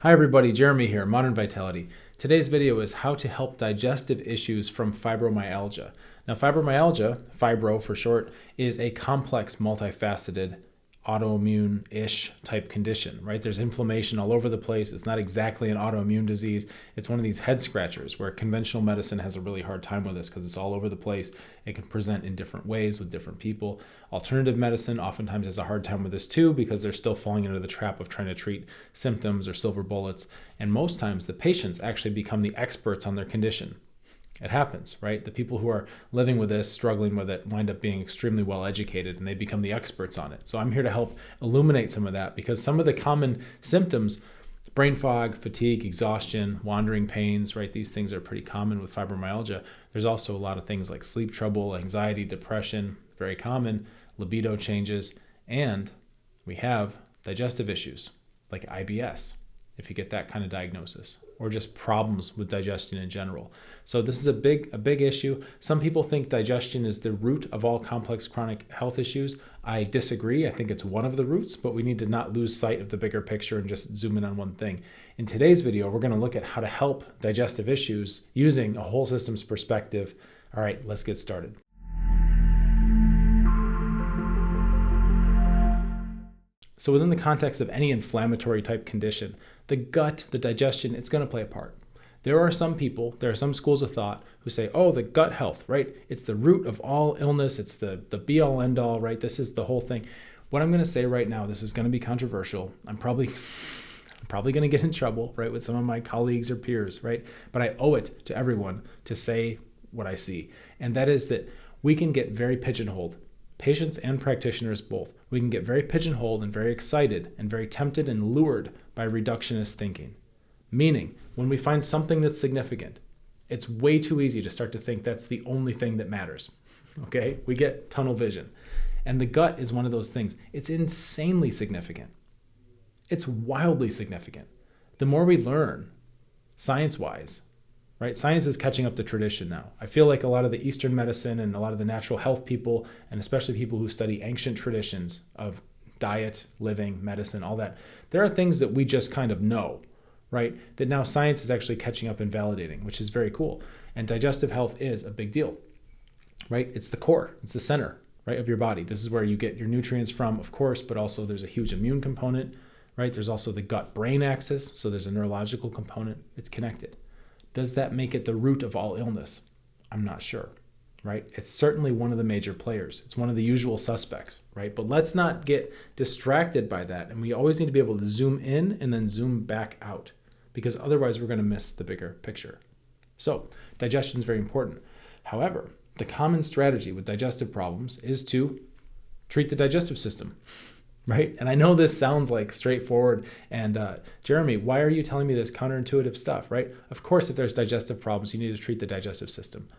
Hi everybody, Jeremy here, Modern Vitality. Today's video is how to help digestive issues from fibromyalgia. Now fibromyalgia, fibro for short, is a complex, multifaceted, autoimmune-ish type condition, right? There's inflammation all over the place. It's not exactly an autoimmune disease. It's one of these head scratchers where conventional medicine has a really hard time with this because it's all over the place. It can present in different ways with different people. Alternative medicine oftentimes has a hard time with this too because they're still falling into the trap of trying to treat symptoms or silver bullets. And most times the patients actually become the experts on their condition. It happens, right? The people who are living with this, struggling with it, wind up being extremely well educated and they become the experts on it. So I'm here to help illuminate some of that because some of the common symptoms, brain fog, fatigue, exhaustion, wandering pains, right? These things are pretty common with fibromyalgia. There's also a lot of things like sleep trouble, anxiety, depression, very common, libido changes, and we have digestive issues like IBS, if you get that kind of diagnosis, or just problems with digestion in general. So this is a big issue. Some people think digestion is the root of all complex chronic health issues. I disagree. I think it's one of the roots, but we need to not lose sight of the bigger picture and just zoom in on one thing. In today's video, we're going to look at how to help digestive issues using a whole systems perspective. All right, let's get started. So within the context of any inflammatory type condition, the gut, the digestion, it's going to play a part. There are some schools of thought who say, oh, the gut health, right? It's the root of all illness. It's the be all end all, right? This is the whole thing. What I'm going to say right now, this is going to be controversial. I'm probably going to get in trouble, right, with some of my colleagues or peers, right? But I owe it to everyone to say what I see. And that is that we can get very pigeonholed. Patients and practitioners both. We can get very pigeonholed and very excited and very tempted and lured by reductionist thinking. Meaning, when we find something that's significant, it's way too easy to start to think that's the only thing that matters. Okay? We get tunnel vision. And the gut is one of those things. It's insanely significant. It's wildly significant. The more we learn, science-wise, right? Science is catching up to tradition now. I feel like a lot of the Eastern medicine and a lot of the natural health people, and especially people who study ancient traditions of diet, living, medicine, all that, there are things that we just kind of know, right? That now science is actually catching up and validating, which is very cool. And digestive health is a big deal, right? It's the core, it's the center, right, of your body. This is where you get your nutrients from, of course, but also there's a huge immune component, right? There's also the gut-brain axis, so there's a neurological component. It's connected. Does that make it the root of all illness? I'm not sure, right? It's certainly one of the major players. It's one of the usual suspects, right? But let's not get distracted by that. And we always need to be able to zoom in and then zoom back out because otherwise we're going to miss the bigger picture. So digestion is very important. However, the common strategy with digestive problems is to treat the digestive system. Right? And I know this sounds like straightforward and Jeremy, why are you telling me this counterintuitive stuff, right? Of course, if there's digestive problems, you need to treat the digestive system.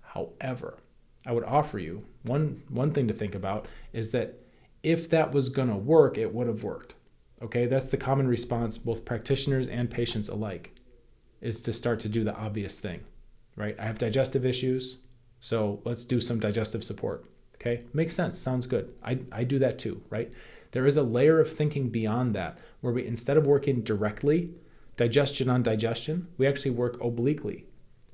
However, I would offer you one thing to think about is that if that was going to work, it would have worked. Okay? That's the common response, both practitioners and patients alike, is to start to do the obvious thing, right? I have digestive issues, so let's do some digestive support. Okay? Makes sense. Sounds good. I do that too, right? There is a layer of thinking beyond that where we, instead of working directly, digestion on digestion, we actually work obliquely.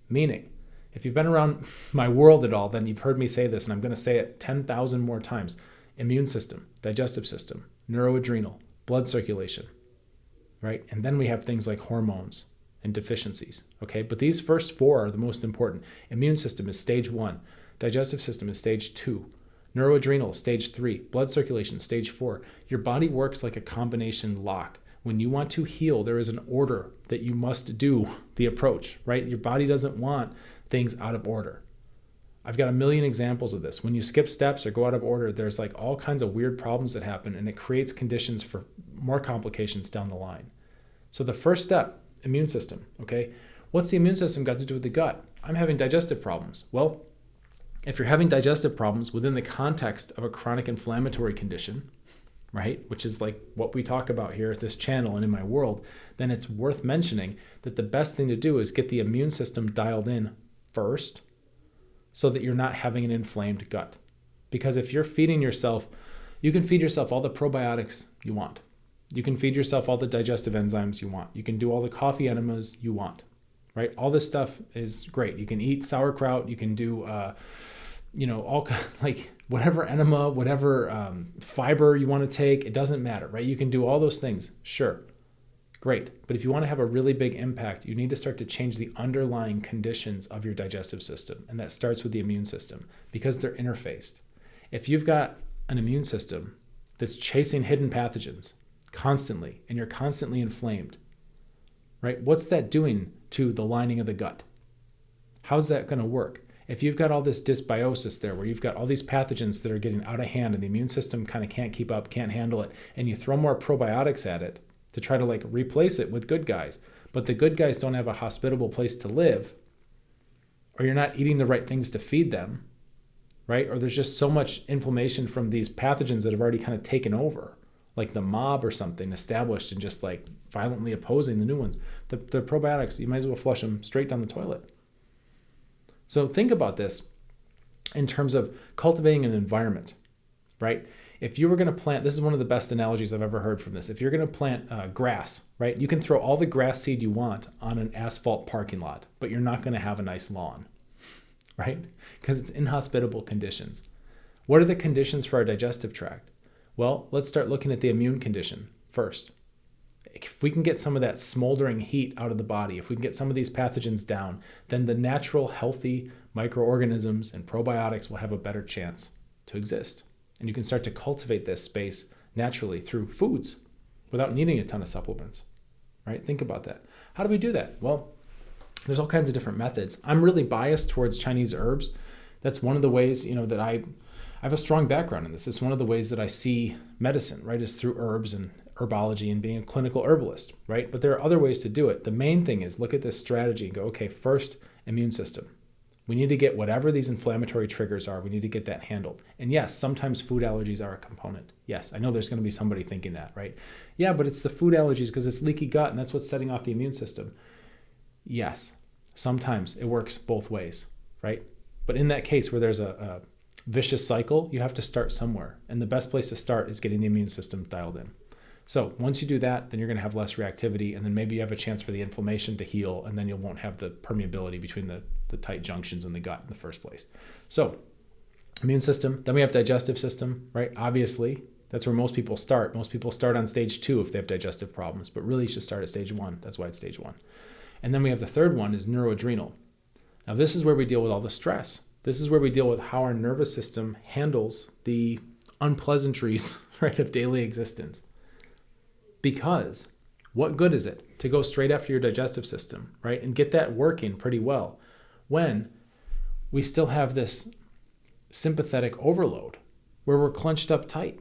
Meaning, if you've been around my world at all, then you've heard me say this, and I'm going to say it 10,000 more times. Immune system, digestive system, neuroadrenal, blood circulation, right? And then we have things like hormones and deficiencies, okay? But these first four are the most important. Immune system is stage 1. Digestive system is stage 2. Neuroadrenal, stage 3. Blood circulation, stage 4. Your body works like a combination lock. When you want to heal, there is an order that you must do the approach, right? Your body doesn't want things out of order. I've got a million examples of this. When you skip steps or go out of order, there's like all kinds of weird problems that happen and it creates conditions for more complications down the line. So the first step, immune system, okay? What's the immune system got to do with the gut? I'm having digestive problems. Well, if you're having digestive problems within the context of a chronic inflammatory condition, right, which is like what we talk about here at this channel and in my world, then it's worth mentioning that the best thing to do is get the immune system dialed in first so that you're not having an inflamed gut. Because if you're feeding yourself, you can feed yourself all the probiotics you want. You can feed yourself all the digestive enzymes you want. You can do all the coffee enemas you want, right? All this stuff is great. You can eat sauerkraut. You can do, all like whatever enema, whatever fiber you want to take. It doesn't matter, right? You can do all those things. Sure. Great. But if you want to have a really big impact, you need to start to change the underlying conditions of your digestive system. And that starts with the immune system because they're interfaced. If you've got an immune system that's chasing hidden pathogens constantly and you're constantly inflamed, right? What's that doing to the lining of the gut? How's that going to work? If you've got all this dysbiosis there where you've got all these pathogens that are getting out of hand and the immune system kind of can't keep up, can't handle it, and you throw more probiotics at it to try to like replace it with good guys, but the good guys don't have a hospitable place to live, or you're not eating the right things to feed them, right? Or there's just so much inflammation from these pathogens that have already kind of taken over, like the mob or something established and just like violently opposing the new ones. The probiotics, you might as well flush them straight down the toilet. So think about this in terms of cultivating an environment, right? If you were going to plant, this is one of the best analogies I've ever heard from this. If you're going to plant grass, right? You can throw all the grass seed you want on an asphalt parking lot, but you're not going to have a nice lawn, right? Because it's inhospitable conditions. What are the conditions for our digestive tract? Well, let's start looking at the immune condition first. If we can get some of that smoldering heat out of the body, if we can get some of these pathogens down, then the natural healthy microorganisms and probiotics will have a better chance to exist. And you can start to cultivate this space naturally through foods without needing a ton of supplements, right? Think about that. How do we do that? Well, there's all kinds of different methods. I'm really biased towards Chinese herbs. That's one of the ways, that I have a strong background in this. It's one of the ways that I see medicine, right, is through herbs and herbology and being a clinical herbalist, right? But there are other ways to do it. The main thing is look at this strategy and go, okay, first, immune system. We need to get whatever these inflammatory triggers are, we need to get that handled. And yes, sometimes food allergies are a component. Yes, I know there's going to be somebody thinking that, right? Yeah, but it's the food allergies because it's leaky gut and that's what's setting off the immune system. Yes, sometimes it works both ways, right? But in that case where there's a vicious cycle, you have to start somewhere. And the best place to start is getting the immune system dialed in. So once you do that, then you're going to have less reactivity, and then maybe you have a chance for the inflammation to heal, and then you won't have the permeability between the tight junctions in the gut in the first place. So immune system, then we have digestive system, right? Obviously, that's where most people start. Most people start on stage 2 if they have digestive problems, but really you should start at stage 1. That's why it's stage 1. And then we have the third one is neuroadrenal. Now this is where we deal with all the stress. This is where we deal with how our nervous system handles the unpleasantries, right, of daily existence. Because what good is it to go straight after your digestive system, right, and get that working pretty well when we still have this sympathetic overload where we're clenched up tight?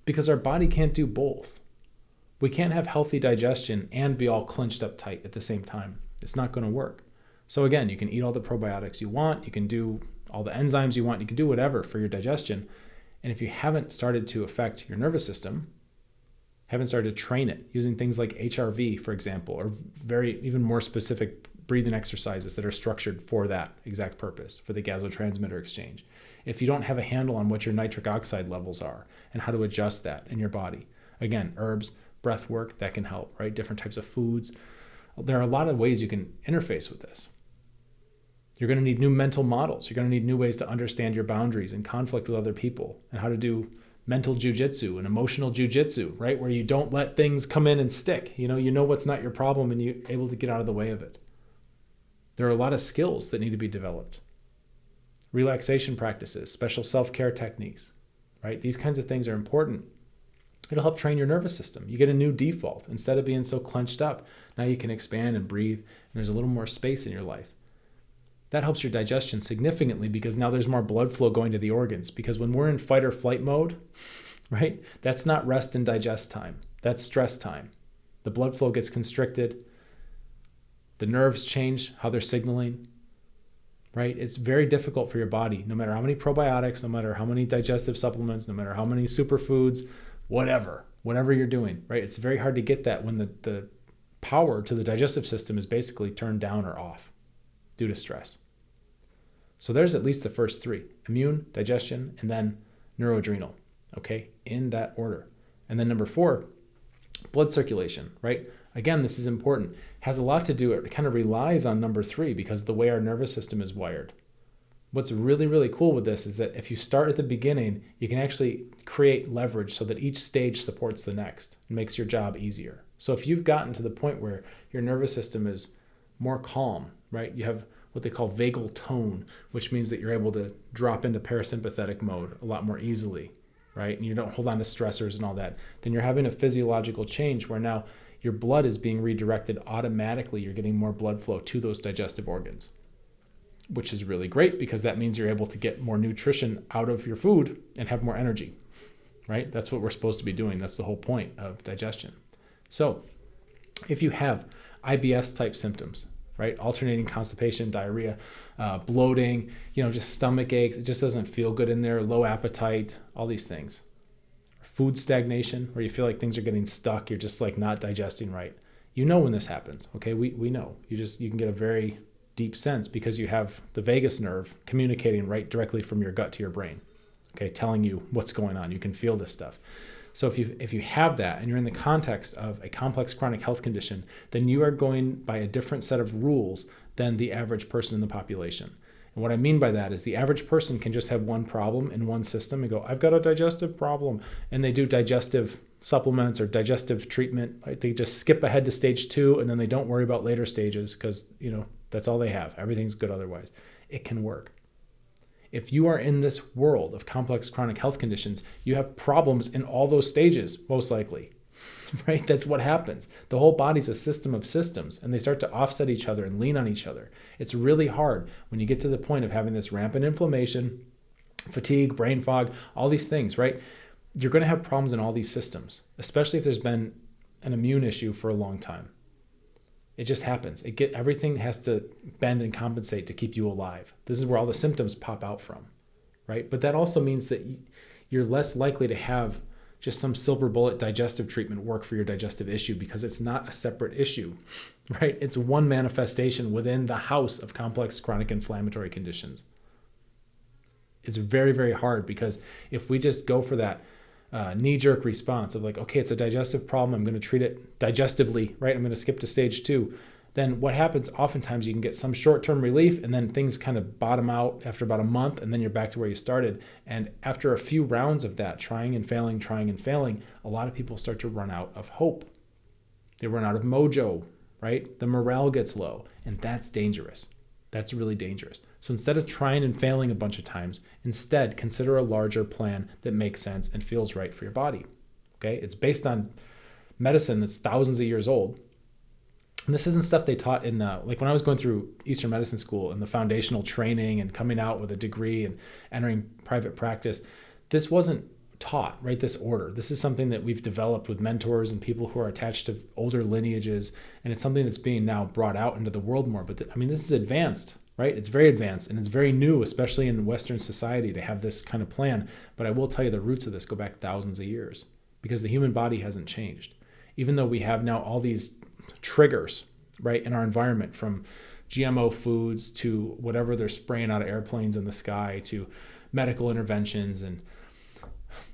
Because our body can't do both. We can't have healthy digestion and be all clenched up tight at the same time. It's not going to work. So again, you can eat all the probiotics you want, you can do all the enzymes you want, you can do whatever for your digestion. And if you haven't started to affect your nervous system, haven't started to train it using things like HRV, for example, or even more specific breathing exercises that are structured for that exact purpose, for the gasotransmitter exchange. If you don't have a handle on what your nitric oxide levels are and how to adjust that in your body, again, herbs, breath work, that can help, right? Different types of foods. There are a lot of ways you can interface with this. You're going to need new mental models. You're going to need new ways to understand your boundaries and conflict with other people and how to do mental jujitsu and emotional jujitsu, right? Where you don't let things come in and stick. You know what's not your problem and you're able to get out of the way of it. There are a lot of skills that need to be developed. Relaxation practices, special self-care techniques, right? These kinds of things are important. It'll help train your nervous system. You get a new default. Instead of being so clenched up, now you can expand and breathe, and there's a little more space in your life. That helps your digestion significantly because now there's more blood flow going to the organs. Because when we're in fight or flight mode, right, that's not rest and digest time. That's stress time. The blood flow gets constricted. The nerves change how they're signaling, right? It's very difficult for your body, no matter how many probiotics, no matter how many digestive supplements, no matter how many superfoods, whatever you're doing, right? It's very hard to get that when the power to the digestive system is basically turned down or off due to stress. So there's at least the first 3, immune, digestion, and then neuroadrenal, okay, in that order. And then number 4 Blood circulation, right? Again, this is important. Has a lot to do, it kind of relies on number 3 because of the way our nervous system is wired. What's really, really cool with this is that if you start at the beginning, you can actually create leverage so that each stage supports the next and makes your job easier. So if you've gotten to the point where your nervous system is more calm, right? You have what they call vagal tone, which means that you're able to drop into parasympathetic mode a lot more easily, right? And you don't hold on to stressors and all that. Then you're having a physiological change where now your blood is being redirected automatically. You're getting more blood flow to those digestive organs, which is really great because that means you're able to get more nutrition out of your food and have more energy, right? That's what we're supposed to be doing. That's the whole point of digestion. So if you have IBS type symptoms, right? Alternating constipation, diarrhea, bloating, just stomach aches, it just doesn't feel good in there, low appetite, all these things. Food stagnation, where you feel like things are getting stuck, you're just like not digesting right. You know when this happens, okay? We know. You can get a very deep sense because you have the vagus nerve communicating right directly from your gut to your brain, okay, telling you what's going on. You can feel this stuff. So if you have that and you're in the context of a complex chronic health condition, then you are going by a different set of rules than the average person in the population. And what I mean by that is the average person can just have one problem in one system and go, I've got a digestive problem. And they do digestive supplements or digestive treatment. Right? They just skip ahead to stage 2 and then they don't worry about later stages because, that's all they have. Everything's good otherwise. It can work. If you are in this world of complex chronic health conditions, you have problems in all those stages, most likely, right? That's what happens. The whole body's a system of systems and they start to offset each other and lean on each other. It's really hard when you get to the point of having this rampant inflammation, fatigue, brain fog, all these things, right? You're going to have problems in all these systems, especially if there's been an immune issue for a long time. It just happens. Everything has to bend and compensate to keep you alive. This is where all the symptoms pop out from, right? But that also means that you're less likely to have just some silver bullet digestive treatment work for your digestive issue because it's not a separate issue, right? It's one manifestation within the house of complex chronic inflammatory conditions. It's very, very hard because if we just go for that knee-jerk response of like, okay, it's a digestive problem, I'm going to treat it digestively, right? I'm going to skip to stage 2. Then what happens, oftentimes you can get some short-term relief and then things kind of bottom out after about a month and then you're back to where you started. And after a few rounds of that, trying and failing, a lot of people start to run out of hope. They run out of mojo, right? The morale gets low and that's dangerous. That's really dangerous. So instead of trying and failing a bunch of times, instead consider a larger plan that makes sense and feels right for your body. Okay? It's based on medicine that's thousands of years old. And this isn't stuff they taught in, like when I was going through Eastern Medicine School and the foundational training and coming out with a degree and entering private practice. This wasn't taught, right? This order. This is something that we've developed with mentors and people who are attached to older lineages. And it's something that's being now brought out into the world more. But this is advanced, right? It's very advanced and it's very new, especially in Western society to have this kind of plan. But I will tell you the roots of this go back thousands of years because the human body hasn't changed. Even though we have now all these triggers, right, in our environment from GMO foods to whatever they're spraying out of airplanes in the sky to medical interventions and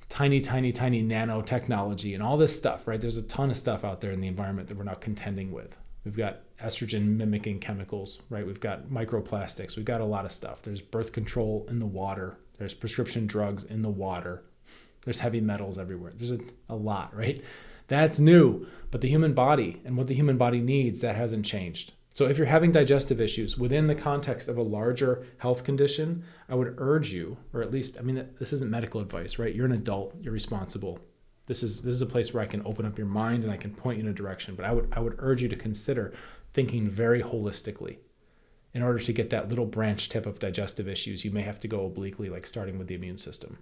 tiny nanotechnology and all this stuff, right? There's a ton of stuff out there in the environment that we're now contending with. We've got estrogen mimicking chemicals, right? We've got microplastics. We've got a lot of stuff. There's birth control in the water. There's prescription drugs in the water. There's heavy metals everywhere. There's a lot, right? That's new, but the human body and what the human body needs, that hasn't changed. So if you're having digestive issues within the context of a larger health condition, I would urge you, or at least, this isn't medical advice, right? You're an adult, you're responsible. This is a place where I can open up your mind and I can point you in a direction, but I would urge you to consider thinking very holistically. In order to get that little branch tip of digestive issues, you may have to go obliquely, like starting with the immune system.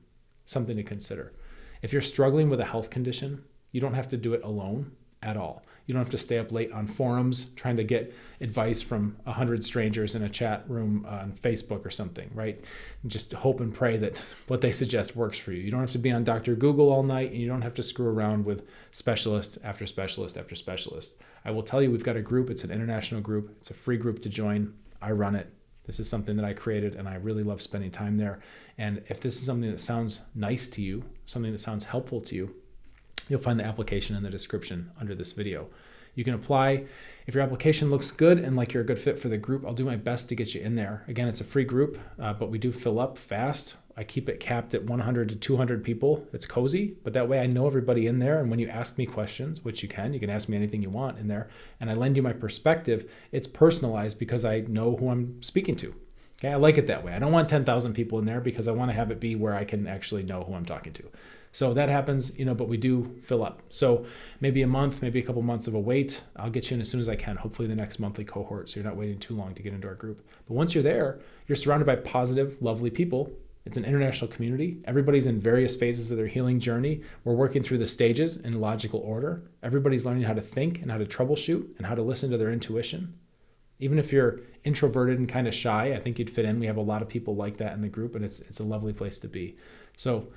Something to consider. If you're struggling with a health condition, you don't have to do it alone at all. You don't have to stay up late on forums trying to get advice from 100 strangers in a chat room on Facebook or something, right? And just hope and pray that what they suggest works for you. You don't have to be on Dr. Google all night, and you don't have to screw around with specialist after specialist after specialist. I will tell you, we've got a group. It's an international group. It's a free group to join. I run it. This is something that I created, and I really love spending time there. And if this is something that sounds nice to you, something that sounds helpful to you, You'll find the application in the description under this video. You can apply. If your application looks good and like you're a good fit for the group, I'll do my best to get you in there. Again, it's a free group, but we do fill up fast. I keep it capped at 100 to 200 people. It's cozy, but that way I know everybody in there. And when you ask me questions, which you can ask me anything you want in there, and I lend you my perspective, it's personalized because I know who I'm speaking to. Okay, I like it that way. I don't want 10,000 people in there because I want to have it be where I can actually know who I'm talking to. So that happens, but we do fill up. So maybe a month, maybe a couple months of a wait. I'll get you in as soon as I can, hopefully the next monthly cohort, so you're not waiting too long to get into our group. But once you're there, you're surrounded by positive, lovely people. It's an international community. Everybody's in various phases of their healing journey. We're working through the stages in logical order. Everybody's learning how to think and how to troubleshoot and how to listen to their intuition. Even if you're introverted and kind of shy, I think you'd fit in. We have a lot of people like that in the group, and it's a lovely place to be. So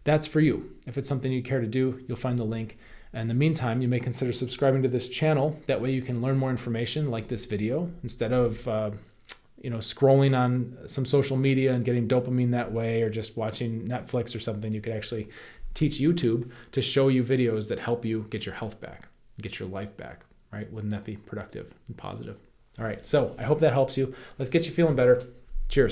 that's for you. If it's something you care to do, you'll find the link. In the meantime, you may consider subscribing to this channel. That way you can learn more information like this video instead of scrolling on some social media and getting dopamine that way, or just watching Netflix or something. You could actually teach YouTube to show you videos that help you get your health back, get your life back, right? Wouldn't that be productive and positive? All right, so I hope that helps you. Let's get you feeling better. Cheers.